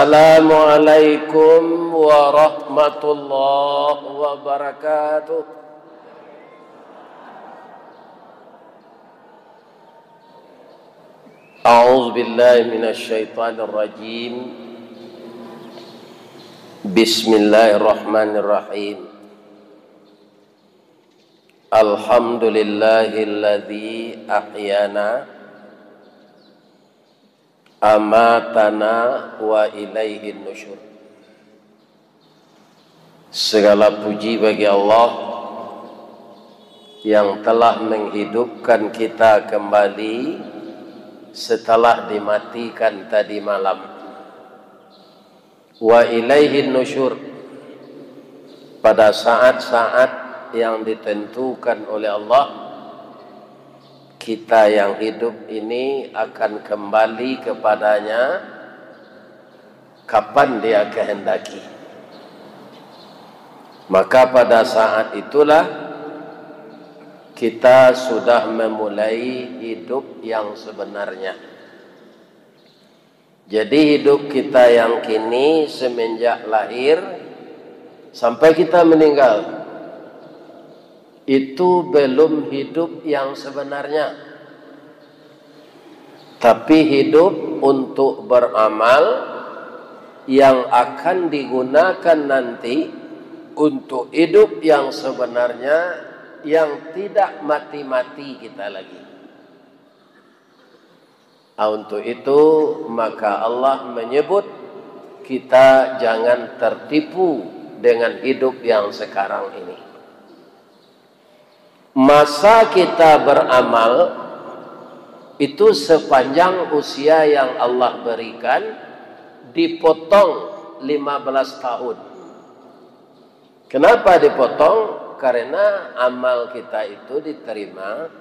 Assalamualaikum warahmatullahi wabarakatuh. A'udzu billahi minasy syaithanir rajim. Bismillahirrahmanirrahim. Alhamdulillahilladzi ahyana amatana wa ilaihin nusyur. Segala puji bagi Allah yang telah menghidupkan kita kembali setelah dimatikan tadi malam. Wa ilaihin nusyur, pada saat-saat yang ditentukan oleh Allah, kita yang hidup ini akan kembali kepadanya kapan dia kehendaki. Maka pada saat itulah kita sudah memulai hidup yang sebenarnya. Jadi hidup kita yang kini semenjak lahir sampai kita meninggal, itu belum hidup yang sebenarnya, tapi hidup untuk beramal yang akan digunakan nanti untuk hidup yang sebenarnya, yang tidak mati-mati kita lagi. Untuk itu maka Allah menyebut kita jangan tertipu dengan hidup yang sekarang ini. Masa kita beramal itu sepanjang usia yang Allah berikan, dipotong 15 tahun. Kenapa dipotong? Karena amal kita itu diterima.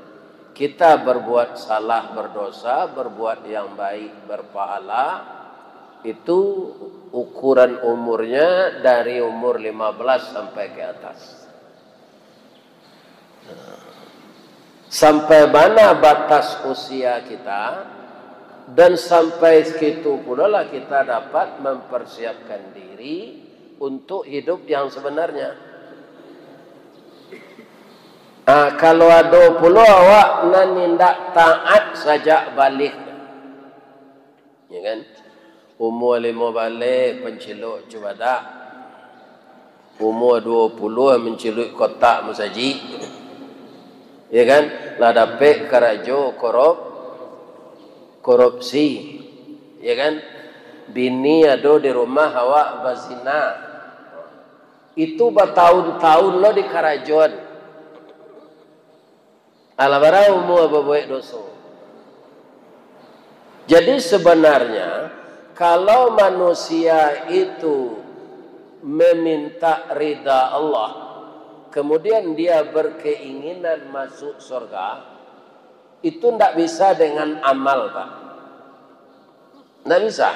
Kita berbuat salah berdosa, berbuat yang baik berpahala. Itu ukuran umurnya dari umur 15 sampai ke atas. Sampai mana batas usia kita, dan sampai segitu pula lah kita dapat mempersiapkan diri untuk hidup yang sebenarnya. Kalau ada pula awak nindak taat sajak balik, ya kan? Umur 5 balik penceluk cubadak, umur 20 menceluk kotak masjid, ya kan? Lah dapat karajo korupsi, ya kan? Bini ada di rumah awak bazina, itu bertahun-tahun lo di karajon. Alabara umur berbuat dosa. Jadi sebenarnya kalau manusia itu meminta ridha Allah, kemudian dia berkeinginan masuk surga, itu tidak bisa dengan amal, Pak. Tidak bisa.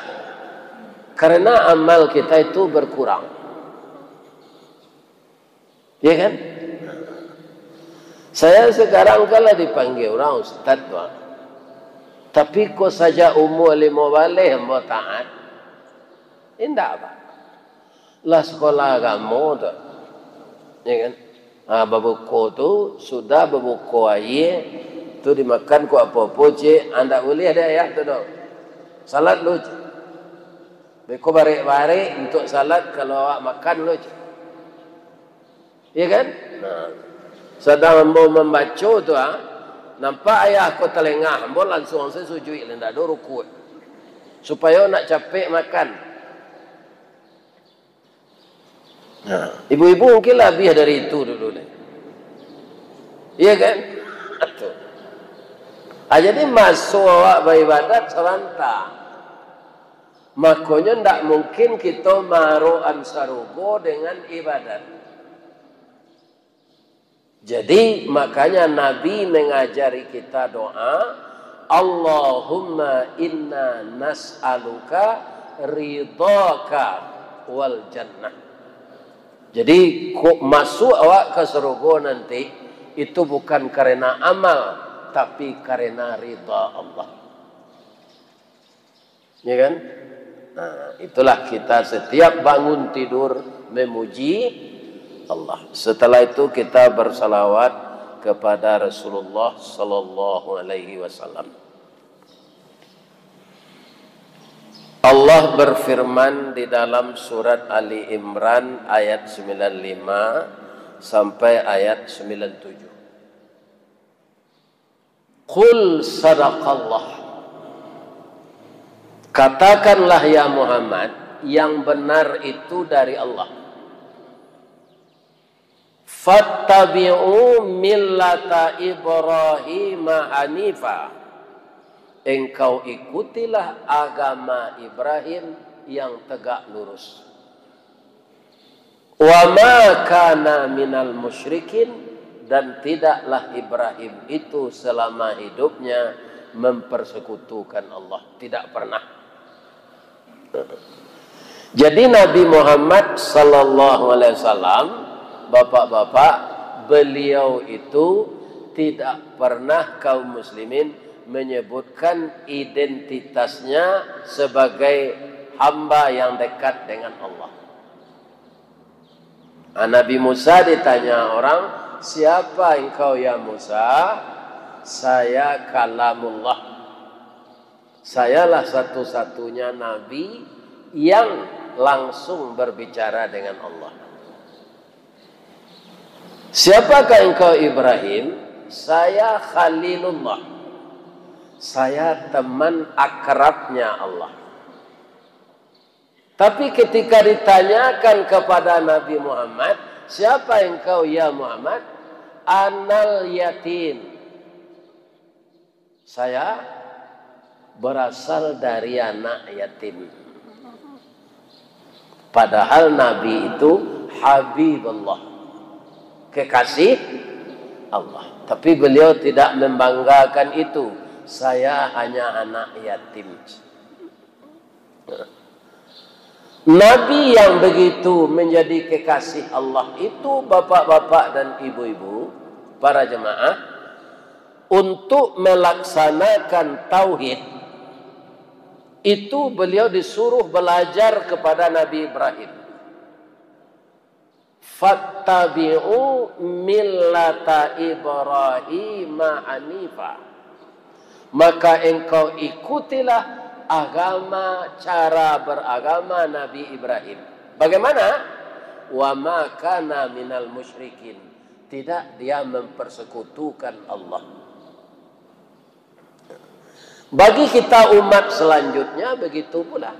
Karena amal kita itu berkurang. Ya kan? Saya sekarang kalau dipanggil orang ustaz, Pak, tapi kok saja umur 5 balik hamba taat, tidak, Pak. Lah sekolah kamu tu, ya kan? Berbuku tu sudah berbuku air tu dimakan ku apa-apa cik, anda boleh ada ayah tu dong. Salat lu cik. Beko barik-barik untuk salat kalau awak makan lu cik. Ya kan? Sedang hamba membaca tu nampak ayah kau telengah, hamba langsung saya sujud lendak do rukuk. Supaya nak capek makan. Ibu-ibu mungkin lebih dari itu dulu ni. Iya kan? Jadi masuk awak beribadat serentak. Makanya tidak mungkin kita maru ansarugo dengan ibadat. Jadi makanya Nabi mengajari kita doa, Allahumma inna nas'aluka ridhaka wal jannah. Jadi masuk awak ke surga nanti itu bukan karena amal, tapi karena ridha Allah. Ya kan? Nah, itulah kita setiap bangun tidur memuji Allah. Setelah itu kita bersalawat kepada Rasulullah sallallahu alaihi wasallam. Allah berfirman di dalam surat Ali Imran ayat 95 sampai ayat 97. Qul sadaqallah. Katakanlah ya Muhammad, yang benar itu dari Allah. Fattabi'u millata Ibrahim hanifa. Engkau ikutilah agama Ibrahim yang tegak lurus. Wa ma kana minal musyrikin, dan tidaklah Ibrahim itu selama hidupnya mempersekutukan Allah, tidak pernah. Jadi Nabi Muhammad sallallahu alaihi wasallam, bapak-bapak, beliau itu tidak pernah kaum muslimin menyebutkan identitasnya sebagai hamba yang dekat dengan Allah. Nabi Musa ditanya orang, siapa engkau ya Musa? Saya kalamullah. Sayalah satu-satunya nabi yang langsung berbicara dengan Allah. Siapakah engkau Ibrahim? Saya Khalilullah. Saya teman akrabnya Allah. Tapi ketika ditanyakan kepada Nabi Muhammad, siapa engkau ya Muhammad? Anal yatim. Saya berasal dari anak yatim. Padahal Nabi itu Habibullah, kekasih Allah. Tapi beliau tidak membanggakan itu. Saya hanya anak yatim. Nabi yang begitu menjadi kekasih Allah itu, bapak-bapak dan ibu-ibu, para jemaah, untuk melaksanakan tauhid, itu beliau disuruh belajar kepada Nabi Ibrahim. Fattabi'u millata Ibrahim hanifa. Maka engkau ikutilah agama, cara beragama Nabi Ibrahim. Bagaimana? Wa ma kana minal musyrikin. Tidak dia mempersekutukan Allah. Bagi kita umat selanjutnya begitu pula.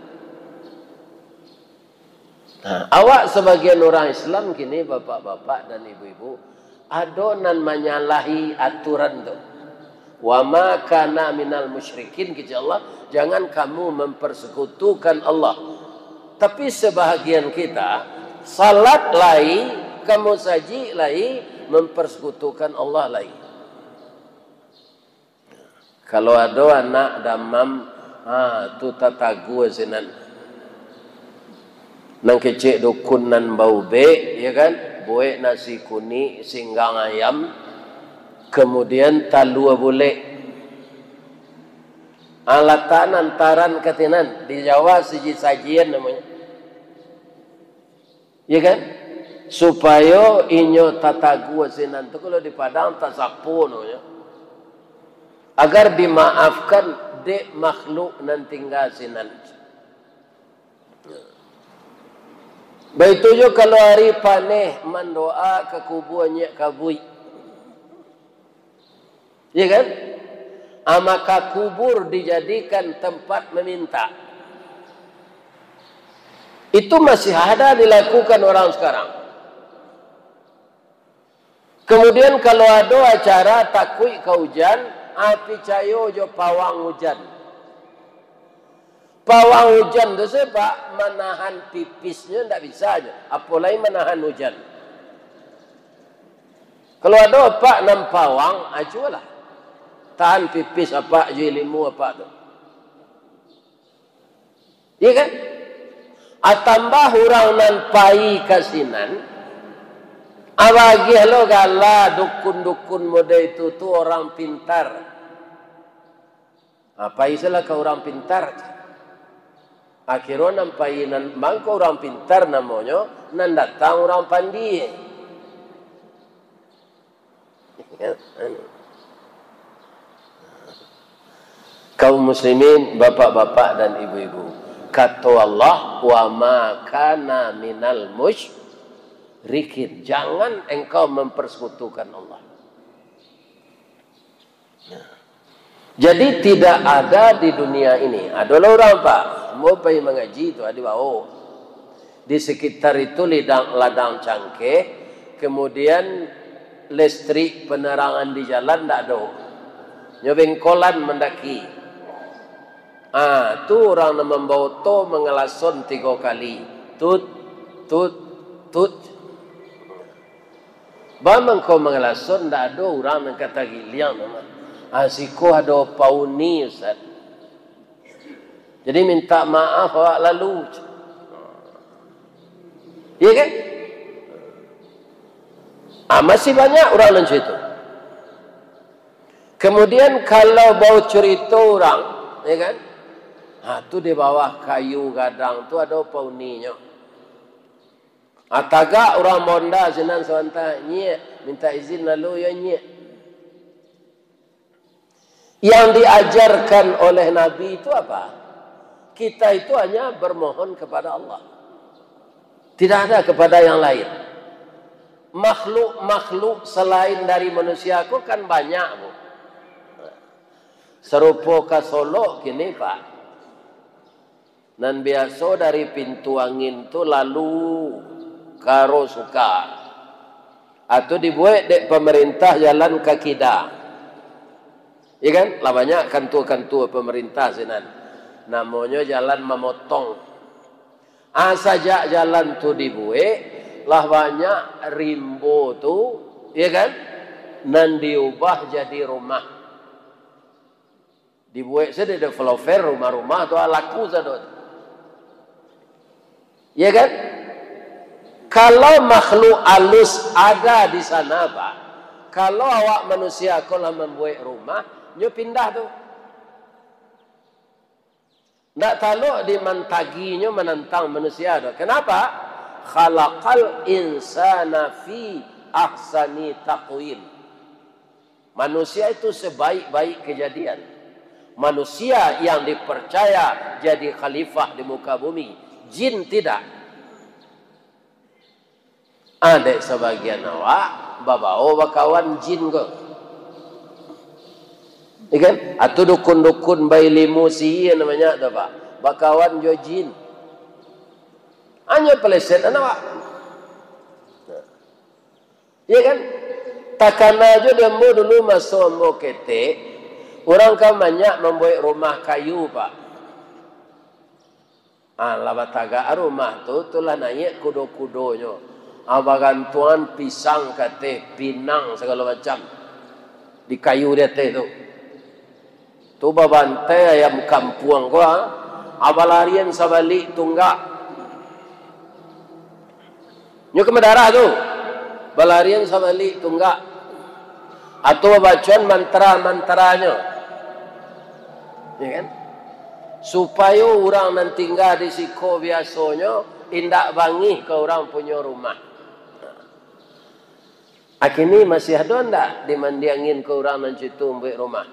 Nah, awak sebagian orang Islam kini, bapak-bapak dan ibu-ibu, adonan menyalahi aturan tu. Wa ma kana minal musyrikin, kata Allah, jangan kamu mempersekutukan Allah. Tapi sebahagian kita salat lai, kamu saji lai, mempersekutukan Allah lai. Kalau ada anak damam, tu tatagu sinan. Nang kecik dukun nan bau be, ya kan? Buek nasi kuni, singgang ayam, kemudian talua boleh. Alatan antaran katinan di Jawa sajian namanya. Ya kan? Supaya inyo tatagu sinan tu kalau di Padang tasapu namanya. Agar dimaafkan dek makhluk nan tinggal sinan. Begitu juga kalau hari paneh mendoa ke kuburannya kabui. Ya kan? Maka kubur dijadikan tempat meminta. Itu masih ada dilakukan orang sekarang. Kemudian kalau ada acara takui ke hujan, api cayo jo pawang hujan. Pawang hujan tu sebab menahan pipisnya tidak bisa aja. Apalagi menahan hujan. Kalau ada apa enam pawang, ajulah. Tahan pipis apa jilimu apa tu. Iya kan? Atambah orang nan pai kasinan. Abagi lo gala dukun-dukun mode itu tu orang pintar. Apa istilah ke orang pintar? Akhirnya nampai bangko orang pintar namanya, nan datang orang pandai. Kaum muslimin, bapak-bapak dan ibu-ibu, kata Allah, wa ma kana minal musyrikin. Jangan engkau mempersekutukan Allah. Jadi tidak ada di dunia ini. Adalah orang Pak, mau pergi mengaji itu ada bau. Di sekitar itu ladang cangkeh, kemudian listrik penerangan di jalan tidak ada. Nyobengkolan mendaki. Tu orang yang membawa to mengelason 3 kali. Tut, tut, tut. Bamang kau mengelason tidak ada orang yang kata giliang nama. Asiko ada pauni Ustaz. Jadi minta maaf awak lalu. Iya kan? Masih banyak orang macam itu. Kemudian kalau bau cerita orang, ya kan? Tu di bawah kayu gadang tu ada pauninya. Ataga orang monda senang sewanta nyek minta izin lalu ya nyek. Yang diajarkan oleh Nabi itu apa? Kita itu hanya bermohon kepada Allah. Tidak ada kepada yang lain. Makhluk-makhluk selain dari manusia aku kan banyak, Bu. Serupa ke Solo gini, Pak. Dan biasa dari pintu angin tu lalu karo suka. Atau dibuat dek pemerintah jalan kaki dah. Ya kan? Lah banyak kantor-kantor pemerintah sinan. Namanya jalan memotong. Saja jalan tu dibuat, lah banyak rimbo tu, ya kan? Nan diubah jadi rumah. Dibuat saja developer rumah-rumah tu laku saja. Ya kan? Kalau makhluk halus ada di sana, Pak. Kalau awak manusia kalau membuat rumah, nyo pindah tu. Ndak taluk dimantaginya menentang manusia tu. Kenapa? Khalaqal insana fi ahsani taqwim. Manusia itu sebaik-baik kejadian. Manusia yang dipercaya jadi khalifah di muka bumi. Jin tidak. Ada sebagian awak bawa kawan jin ke. Ikan atau dukun-dukun bayi limusi namanya tu Pak. Bakawan jo jin. Hanya peleset awak. Ya kan? Takana jo dembo dulu masuk ambo kete. Orang kan banyak membuat rumah kayu, Pak. Labataga rumah tu tulah naik kudo-kudonya. Bagantuan pisang kate, pinang segala macam. Di kayu dia tu. Tu babantai ayam kampung ko abalarian sabalik tunggak. Nyo ke medara tu. Balarian sabalik tunggak. Atau bacaan mantra-mantranya. Ya kan? Supaya orang nan tinggal di siko biasanya indak bangih ke orang punya rumah. Akhirnya masih ada ndak dimandiangin ke orang nan situ ambil rumah.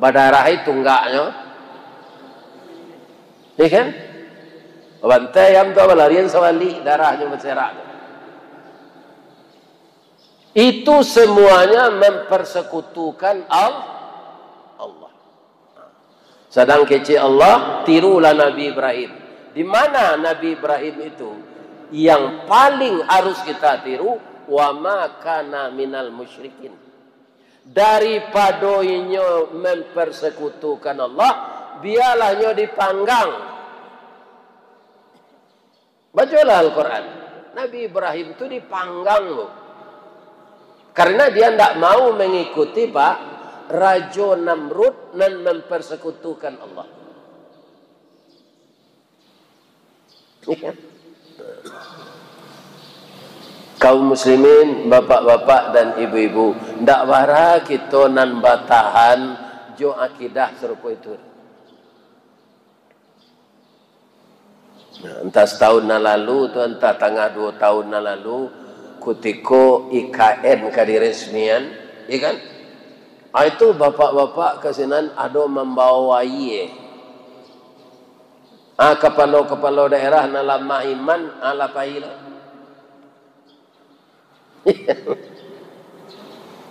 Badarah itu enggaknya. Ya kan? Bantai yang tu larian sawali darahnya berserak. Itu semuanya mempersekutukan Allah. Sedang kecil Allah, tirulah Nabi Ibrahim. Di mana Nabi Ibrahim itu yang paling harus kita tiru? Wa ma kana minal musyrikin. Daripada inyo mempersekutukan Allah, biarlah inyo dipanggang. Bacalah Al-Quran. Nabi Ibrahim itu dipanggang loh. Karena dia tidak mau mengikuti Pak Raja Namrud dan mempersekutukan Allah. Ya. Kaum muslimin, bapak-bapak dan ibu-ibu, ndak bara kita nan batahan jo akidah serupa itu. Entah setahun na lalu tu, entah tengah 2 tahun na lalu, kutiko IKN kadiresmian, ya kan? Itu bapak-bapak kesinan ada membawa kepala daerah na lamah iman ala pahila.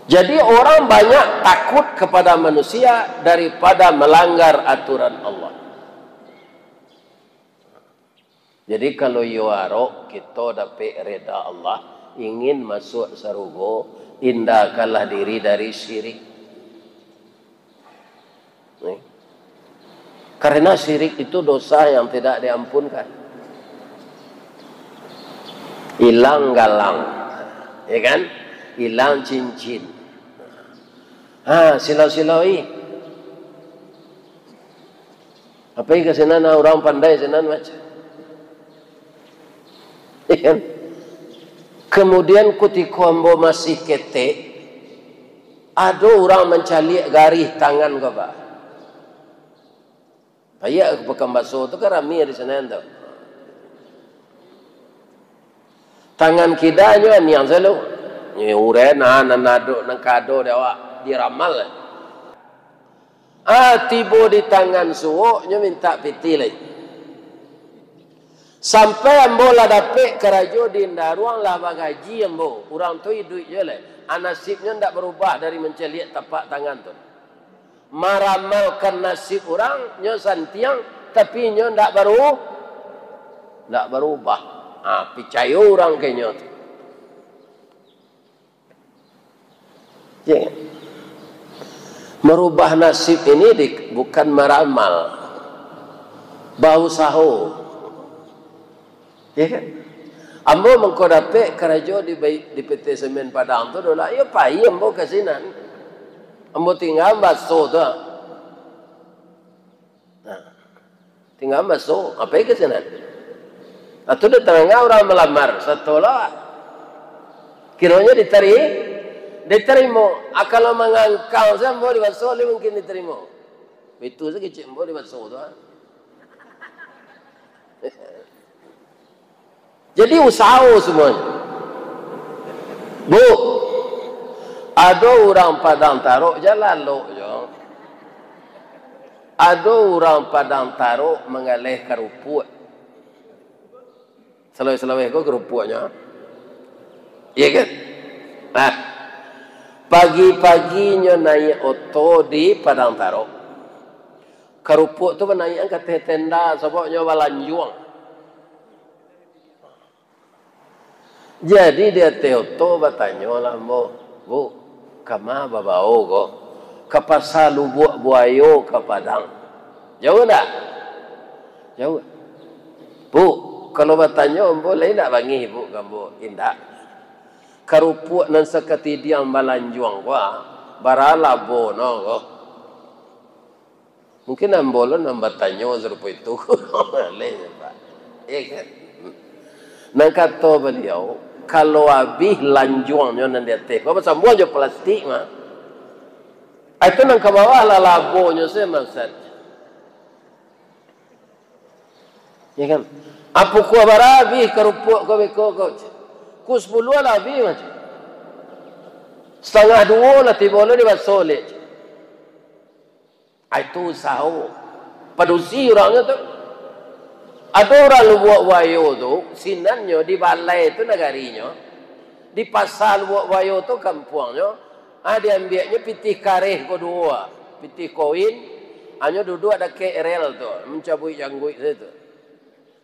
Jadi orang banyak takut kepada manusia daripada melanggar aturan Allah. Jadi kalau yuaro kita dapat reda Allah, ingin masuk surga, indahkanlah diri dari syirik. Karena syirik itu dosa yang tidak diampunkan. Hilang galang, ya kan? Hilang cincin. Silau-silaui. Apa yang kesinan orang pandai sinan macam? Ya. Kemudian ketika ambo masih ketek, ada orang mencari garis tangan ke pak. Payah ke Pekan Baso tu kan ramai di sana tu. Tangan kidanya ni yang selalu, ni uren nado nang kado dewa diramal. Tiba di tangan suwo, nya minta piti lagi. Sampai ambo lah dapat kerajo di Indaruang lah bagaji ambo. Orang tu hidup je lah. Nasibnya tidak berubah dari menceliak tapak tangan tu. Meramalkan nasib orang, nya santiang, tapi nya tidak berubah. Percaya orang kayaknya tu. Merubah nasib ini bukan meramal. Bau sahu. Ya kan? Ambo mengko dapat kerajo di PT Semen Padang tu dola. Ya pai ambo kasinan. Ambo tinggal baso tu. Tinggal baso, apa yang kasinan? Atau dah tengah orang melamar setelah kiranya diterima. Kalau mengangkau saya ambo di baso mungkin diterima. Itu saja kecil ambo di baso tu. Jadi usaha semuanya. Bu, ada orang Padang Taruk jalan lo je. Ada orang Padang Taruk mengalih kerupuk. Selawih-selawih kau kerupuknya. Iya kan? Pagi-paginya naik oto di Padang Taruk. Kerupuk tu naik ke tenda sebabnya balanjuang. Jadi dia teoto bertanya lah, bu, kama babao ko, kapasa lubuk buayo ke Padang. Jauh tak? Jauh. Bu, kalau bertanya, boleh tak bangi bu, kamu indah. Kerupuk nan seketidiang balanjuang ko, barala bo no ko. Mungkin ambolon nan bertanya serupa itu. Boleh pak. Ya kan? Nang kata beliau, kalau habis lanjuangnya nanti teh, kau pasal buah je plastik mah. Itu nang ke bawah lah labonya saya maksud. Ya kan? Apa kau barabi kerupuk kau beko kau? Ku 10 lah habis macam. 1:30 lah tiba lo di basole. Itu sahur. Padusi orangnya tu. Ada orang lu buat wayo tu, sinannya di balai tu negarinya, di pasal buat wayo tu kampungnya, dia ambilnya pitih kareh kedua, pitih koin, hanya duduk ada KRL tu, mencabui janggut situ.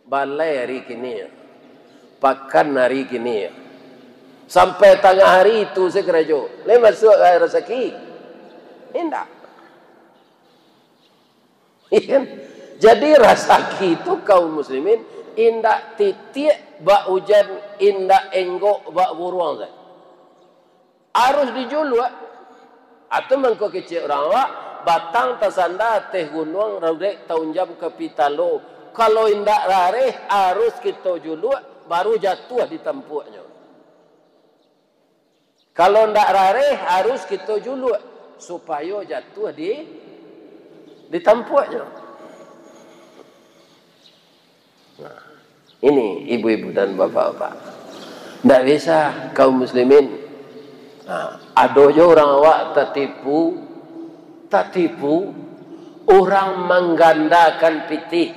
Balai hari kini, pakan hari kini, sampai tengah hari itu saya kerajo, le masuk air rezeki, indah, ikan. Jadi rasaki itu kaum muslimin indak titik bak hujan, indak enggok bak buruang. Harus dijulu. Atau mengko kecil orang awak batang tasanda teh gunung raudek tahun jam ke pitalo. Kalau indak rareh harus kita julu baru jatuh di tempuknya. Kalau ndak rareh harus kita julu supaya jatuh di tempuknya. Ini ibu-ibu dan bapak-bapak. Tidak bisa kaum muslimin. Ada je orang awak tak tipu orang menggandakan pitih.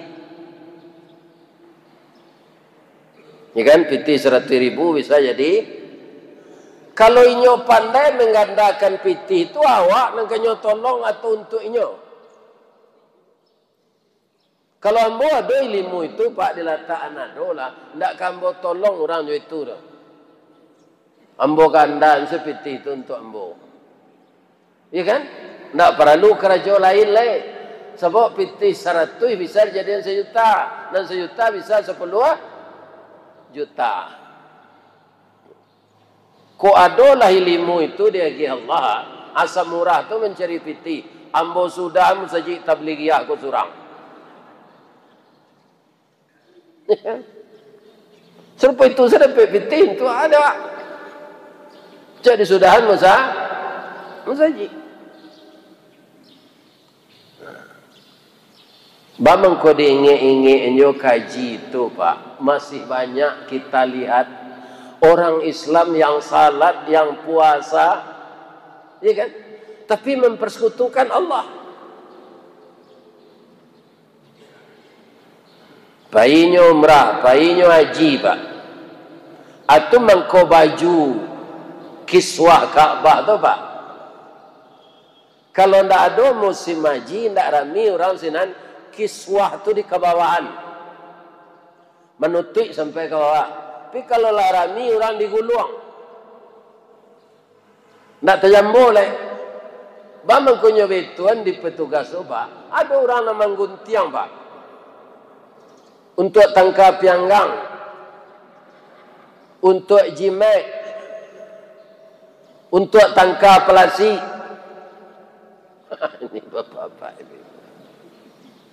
Ya kan, pitih 100.000 bisa jadi. Kalau inyo pandai menggandakan pitih itu awak nak kenyo tolong atau untuk inyo. Kalau ambo ada ilmu itu pak diletakkan ada lah, ndak kambo tolong orang itu dah. Ambo gandan sepitih itu untuk ambo. Ya kan? Ndak perlu kerja lain leh. Sebab pitih 100 bisa jadian 1 juta dan 1 juta bisa 10 juta. Ko adalah ilmu itu dia Allah. Asa murah tu mencari pitih. Ambo sudah musajik tabligiyah ko surang. Serupa itu saya dapat pitih itu ada. Jadi sudahan musajik. Bamang ko diinge-inge kaji itu pak. Masih banyak kita lihat orang Islam yang salat, yang puasa, ya kan? Tapi mempersekutukan Allah. Bayinya umrah, bayinya haji pak. Atau mangko baju kiswah Ka'bah tu pak. Kalau ndak ada musim haji, ndak rami orang sinan kiswah tu di kebawaan. Menutik sampai ke bawah. Tapi kalau larami orang digulung. Nak terjambo leh. Bamang kunyo betuan di petugas tu pak. Ada orang nama guntiang pak. Untuk tangkap pianggang. Untuk jimat. Untuk tangkap pelasi. Ini bapak-bapak ini.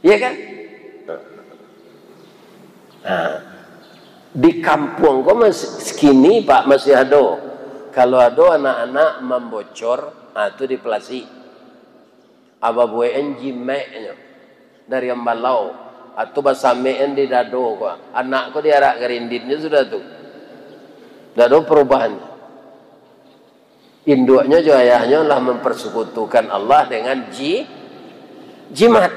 Iya kan? Di kampung kok masih segini pak masih ada. Kalau ada anak-anak membocor, itu dipelasi. Aba buayan jimaknya dari ambalau atau basamean di dado kok. Anak kok diarak gerinditnya sudah tuh. Dado perubahan. Induknya juga ayahnya lah mempersekutukan Allah dengan jimat.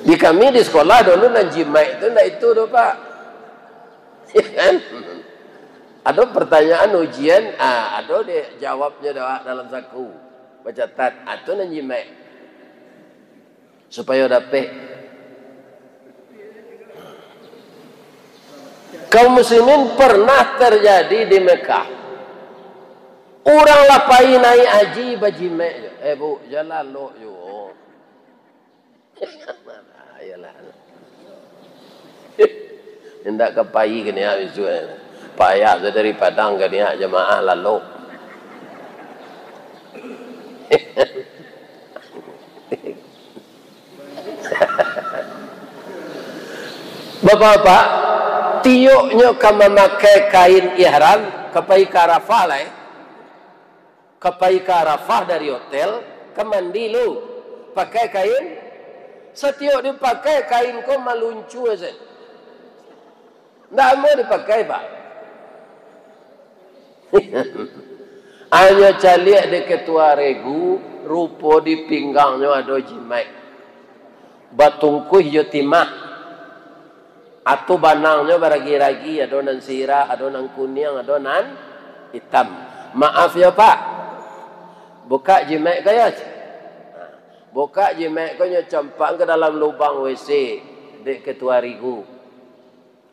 Di kami di sekolah dulu dan jimat itu ndak itu doh pak. Ya kan? Ada pertanyaan ujian, ada dia jawabnya dalam saku. Baca tat, atau nan jimat. Supaya dapat. Kaum muslimin pernah terjadi di Mekah. Orang lapai naik haji bajimat. Bu, jalan lo yo. Ayalah. Hendak ke pai ke ni habis tu. Payah dari Padang ke ni jemaah lalu. Bapak-bapak, tiuknya kamu memakai kain ihram kepai ke Arafah lah. Kepai ke Arafah dari hotel, ke mandi lu. Pakai kain. Setiap dipakai kain kau meluncu aja. Tak mau dipakai pak. Hanya caliak di ketua regu, rupo di pinggangnya ada jimat. Batungkuh yo timah. Atau banangnya baragi-ragi, ada nan sirah, ada nan kuning, ada nan hitam. Maaf ya pak. Buka jimat kaya. Buka jimat kau campak ke dalam lubang WC dek ketua rigu.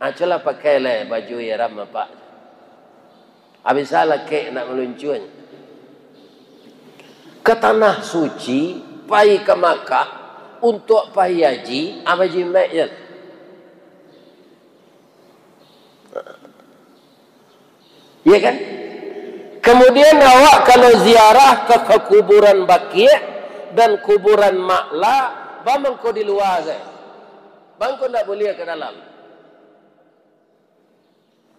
Aculah pakai le baju ihram pak. Habis salah kek nak meluncur. Ke tanah suci, pai ke Makkah untuk pai haji, apa jimat je. Ya kan? Kemudian awak kalau ziarah ke kuburan Baqi' dan kuburan Ma'la, bang kau di luar saya. Bang kau tak boleh ke dalam.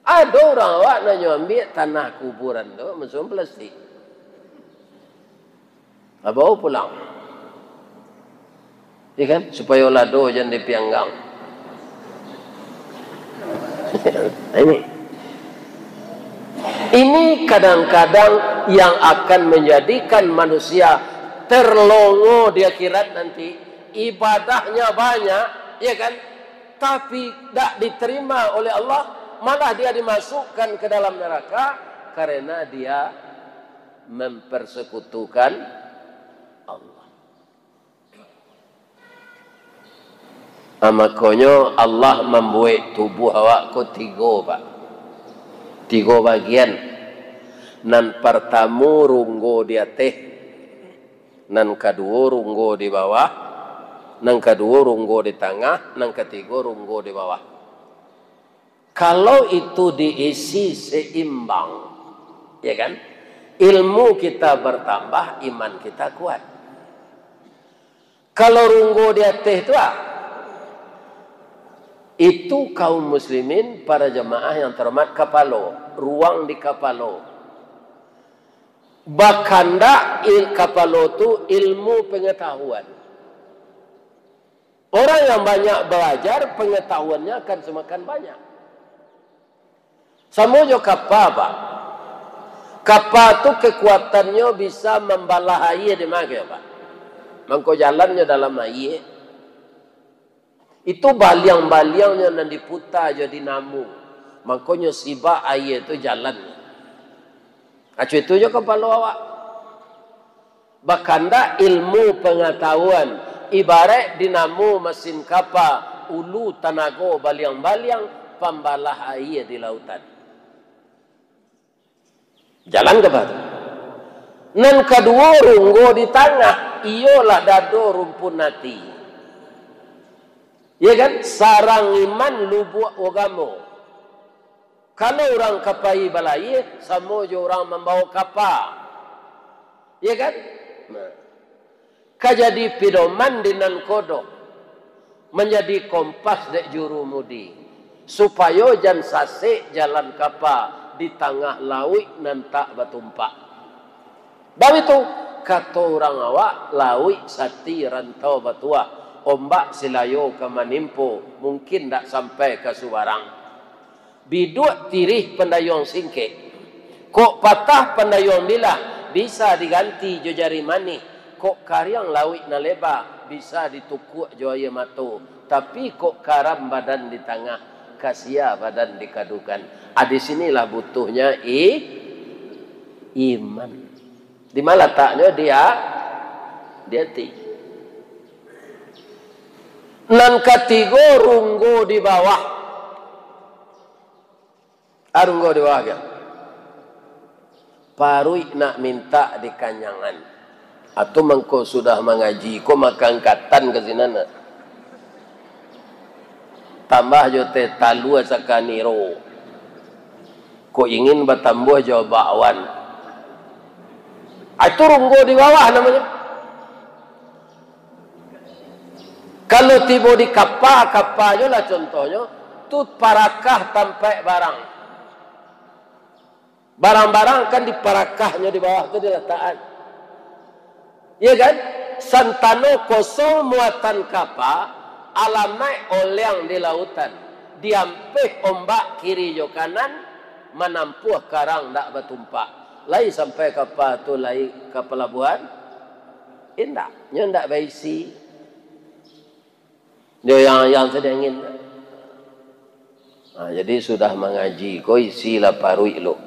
Ada orang awak nak ambil tanah kuburan tu, masuk plastik. Bawa pulang. Ya kan? Supaya lado jangan dipianggang. Ini kadang-kadang yang akan menjadikan manusia terlongo di akhirat nanti. Ibadahnya banyak, ya kan? Tapi tidak diterima oleh Allah, malah dia dimasukkan ke dalam neraka karena dia mempersekutukan Allah. Makanya Allah membuat tubuh awakku tiga bagian. Nan pertama runggo di atas, nan kedua runggo di bawah, nan kedua runggo di tengah, nan ketiga runggo di bawah. Kalau itu diisi seimbang, ya kan? Ilmu kita bertambah, iman kita kuat. Kalau runggo di atas itu kaum muslimin, para jemaah yang terhormat, kapalo, ruang di kapalo. Bahkan kapalo itu ilmu pengetahuan. Orang yang banyak belajar, pengetahuannya akan semakin banyak. Sama juga kapal, Pak. Kapal itu kekuatannya bisa membalah air di mana, Pak. Mangko jalannya dalam air. Itu baliang-baliangnya yang diputar jadi namu. Makanya sibak air itu jalan. Acu itu juga kepala awak. Bahkan ilmu pengetahuan. Ibarat dinamo mesin kapal. Ulu tanago baliang-baliang. Pembalah air di lautan. Jalan ke batu. Nan kedua runggo di tengah. Iyalah dado rumpun nati. Ya kan? Sarang iman lubuk agama. Kalau orang kapai balai, sama je orang membawa kapal. Ya kan? Nah. Kajadi pidoman dinan kodok. Menjadi kompas dek jurumudi. Supaya jan sasik jalan kapal di tengah laut nan tak bertumpak. Baru itu, kata orang awak, laut sati rantau batuah. Ombak silayo ke manimpo, mungkin tak sampai ke Subarang. Biduk tirih pendayung singkek. Kok patah pendayung bilah, bisa diganti jo jari mani. Kok karyang lawik na leba, bisa ditukuk jo air matu. Tapi kok karam badan di tengah, kasia badan dikadukan. Di sinilah butuhnya iman. Di mana letaknya dia ti. Nan ketiga runggo di bawah. Runggo di bawah kan? Parui nak minta di kanyangan. Atau mengko sudah mengaji, ko makan katan ke sinana. Tambah jote talu sakaniro. Ko ingin bertambah jauh bakwan. Itu runggo di bawah namanya. Kalau tiba di kapal lah contohnya, tu parakah sampai barang. Barang-barang kan diparakahnya di bawah itu diletakkan. Ya kan? Santano kosong muatan kapal, alam naik oleang di lautan. Diampih ombak kiri jo kanan, menampuh karang tak bertumpak. Lai sampai kapal tu lai ke pelabuhan, indah, nyendak baisi. Dia yang sedang ingin. Nah, jadi sudah mengaji, kau isilah parui lo.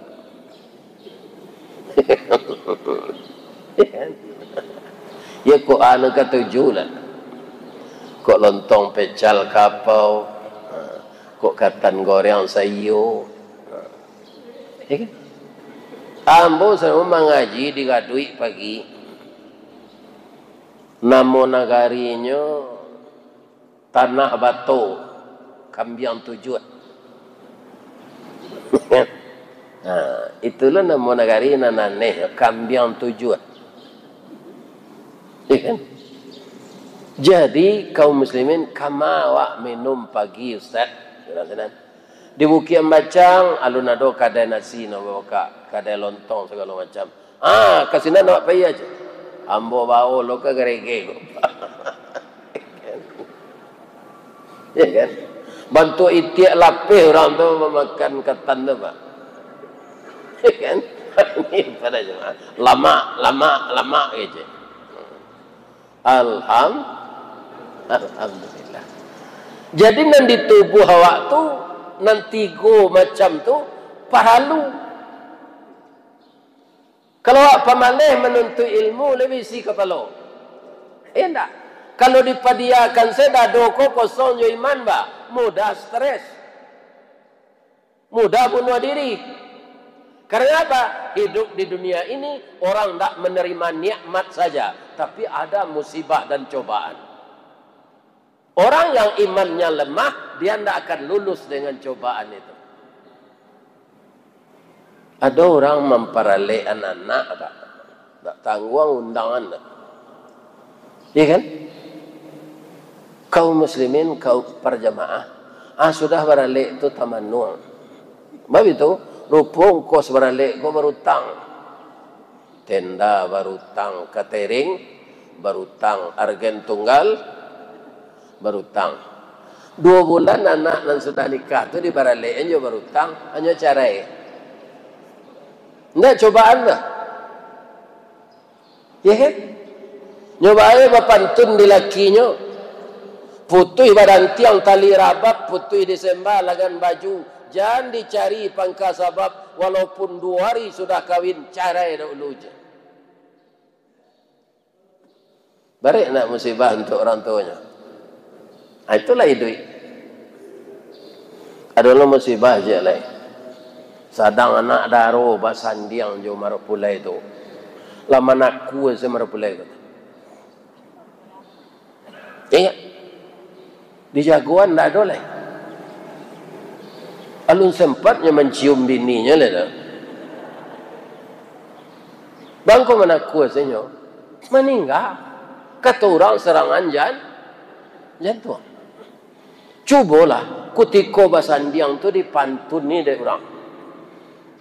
Ya kok anak ketujuh lah. Kok lontong pecal kapau, kok katan goreng sayur. Ya kan? Ambo sama mengaji di Gadui pagi. Namo nagarinya Tanah Batu, Kambiang Tujuh. Nah, itulah nama negara nananeh, Kambiang Tujuh. Jadi kaum muslimin kamawa minum pagi Ustaz. Di Bukit Bacang alunado kadai nasi no kadai lontong segala macam. Kasina nak pay aja. Ambo bawa lo ke gerege. Ya kan? Bantu itiak lapih orang tu memakan ketan tu Pak. Ya kan? Ini pada jemaah. Lama aja. Alhamdulillah. Jadi nanti tubuh awak tu nanti go macam tu pahalu. Kalau awak pamalih menuntut ilmu lebih si kepala. Enggak. Kalau dipadiakan saya dah kosong jo iman ba, mudah stres. Mudah bunuh diri. Karena apa? Hidup di dunia ini orang tak menerima nikmat saja, tapi ada musibah dan cobaan. Orang yang imannya lemah, dia tidak akan lulus dengan cobaan itu. Ada orang memperoleh anak-anak, tak tanggung undangan. Iya kan? Kaum muslimin, kaum perjamaah, sudah beralih itu tamannu. Sebab itu, rupung kos beralih, kau berutang. Tenda berutang, catering berutang, argen tunggal berutang. 2 bulan anak dan sudah nikah tu di beralih, hanya berutang, hanya cerai. Tidak cobaan dah. Ya kan? Nyobain bapantun di lakinya. Putui badan tiang tali rabak, putui disembah lagan baju. Jangan dicari pangka sabab, walaupun 2 hari sudah kawin, carai dulu je. Barik nak musibah untuk orang tuanya. Itulah hidup. Adalah musibah je lah. Sadang anak daro basandiang jo marapulai tu. Lama nak kuat se marapulai tu. Ingat. Di jagoan tak ada lah. Alun sempatnya mencium bininya lah. Bangko mana kuat senyo. Meninggal. Kata orang serangan jantung. Cubalah kutiko basandiang tu dipantun ni dari orang.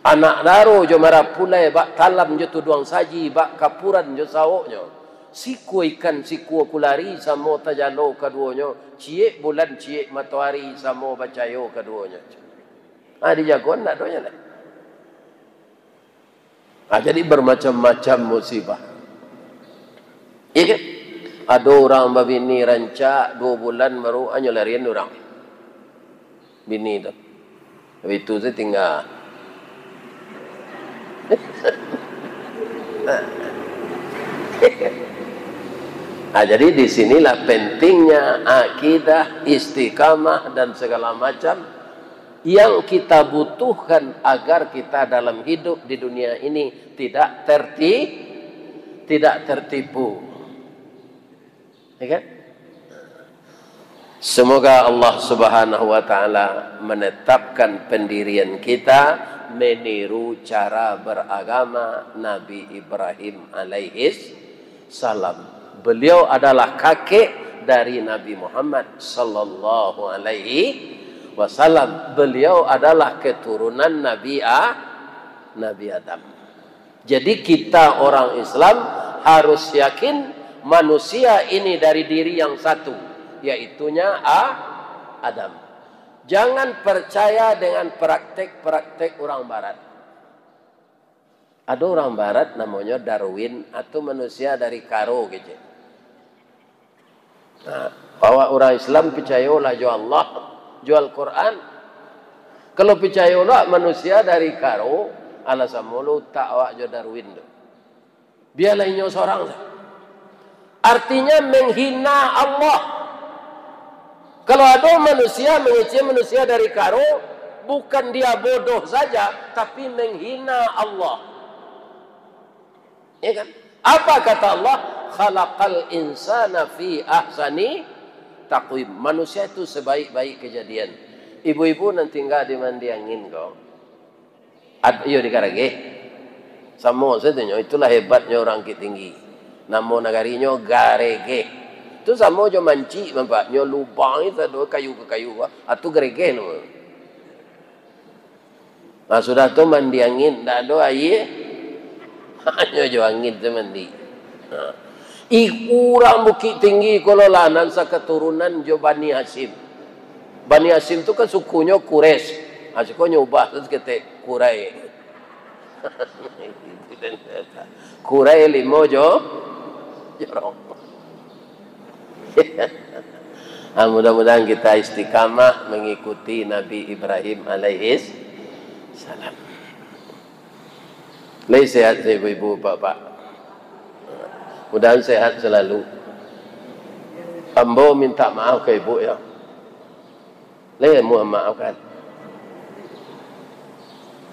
Anak daro jo marapulai bak talam jo tuduang saji bak kapuran jo sawoknya. Siku ikan siku kulari samo tajalo keduanya. Ciek bulan ciek matahari samo bacayo keduanya. Di jagoan tak doanya lah. Jadi bermacam-macam musibah. Iya kan? Ada orang babini rancak 2 bulan baru hanya larian orang. Bini tu. Tapi itu saya tinggal. Jadi di sinilah pentingnya akidah, istiqamah dan segala macam yang kita butuhkan agar kita dalam hidup di dunia ini tidak tertipu. Ya kan? Semoga Allah Subhanahu wa taala menetapkan pendirian kita meniru cara beragama Nabi Ibrahim alaihis salam. Beliau adalah kakek dari Nabi Muhammad sallallahu alaihi wasallam. Beliau adalah keturunan Nabi Adam. Jadi kita orang Islam harus yakin manusia ini dari diri yang satu, yaitunya Adam. Jangan percaya dengan praktek-praktek orang barat. Ada orang barat namanya Darwin atau manusia dari karo gitu. Bahwa orang Islam percayalah jual Allah, jual Quran. Kalau percayalah manusia dari karo, alasan mulu tak awak jual Darwin tu. Biarlah ini seorang. Artinya menghina Allah. Kalau ada manusia mengecek manusia dari karo, bukan dia bodoh saja, tapi menghina Allah. Ya kan? Apa kata Allah? Khalaqal insana fi ahsani taqwim. Manusia itu sebaik-baik kejadian. Ibu-ibu nanti tinggal di mandi angin kau. Iyo di karage. Sama saja itulah hebatnya orang tinggi. Nama negarinya garege. Itu sama jo manci bapaknya lubang itu ada kayu ke kayu atau garege nama. Nah sudah tu mandi angin tak ada air. Hanya jo angin tu mandi. Urang Bukit Tinggi kalau lanan sa keturunan jo Bani Hashim. Bani Hashim itu kan sukunya Quraisy. Sukunya ubah terus kita Kurai. Kurai limo jorong. Mudah-mudahan kita istiqamah mengikuti Nabi Ibrahim alaihis salam. Lagi sehat ibu-ibu bapak. Mudah-mudahan sehat selalu. Ambo minta maaf ke ibu ya. Lagi mohon maafkan.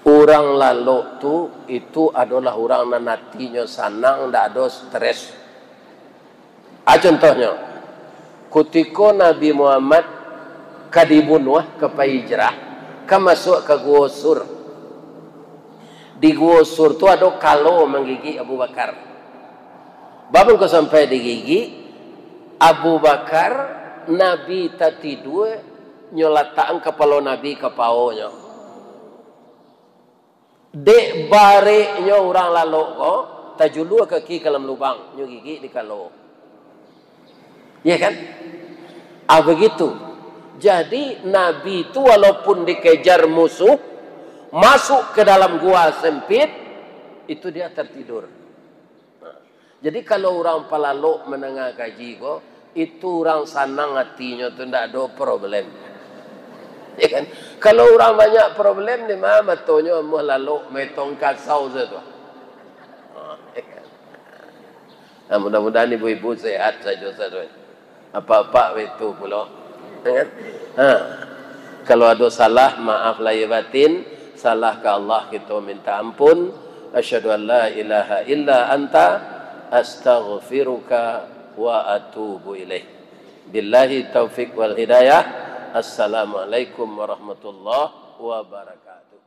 Orang lalu itu adalah orang yang hatinya senang, tidak ada stres. Contohnya, ketika Nabi Muhammad dibunuh ke hijrah, masuk ke Gua Sur. Di Gua Sur itu ada kalau menggigi Abu Bakar. Babun ke sampai digigi, Abu Bakar, Nabi tadi dua nyolataan kepala Nabi ke paunya. Dek bareknya orang lalu kok tajulu kaki ke dalam lubang, nyugigi di kalau. Ya kan? Begitu. Jadi Nabi itu walaupun dikejar musuh, masuk ke dalam gua sempit, itu dia tertidur. Jadi kalau orang pelalo menengah gaji kok, itu orang senang hatinya tu tidak ada problem. Ya kan? Kalau orang banyak problem ni mah matonya mau lalu metong kasau tu. Mudah-mudahan ibu-ibu sehat saja saja. Apa-apa itu pula. Ya kan? Kalau ada salah maaf lahir batin, salah ke Allah kita minta ampun. Asyhadu an la ilaha illa anta astaghfiruka wa atubu ilaih. Billahi taufik wal hidayah. Assalamualaikum warahmatullahi wabarakatuh.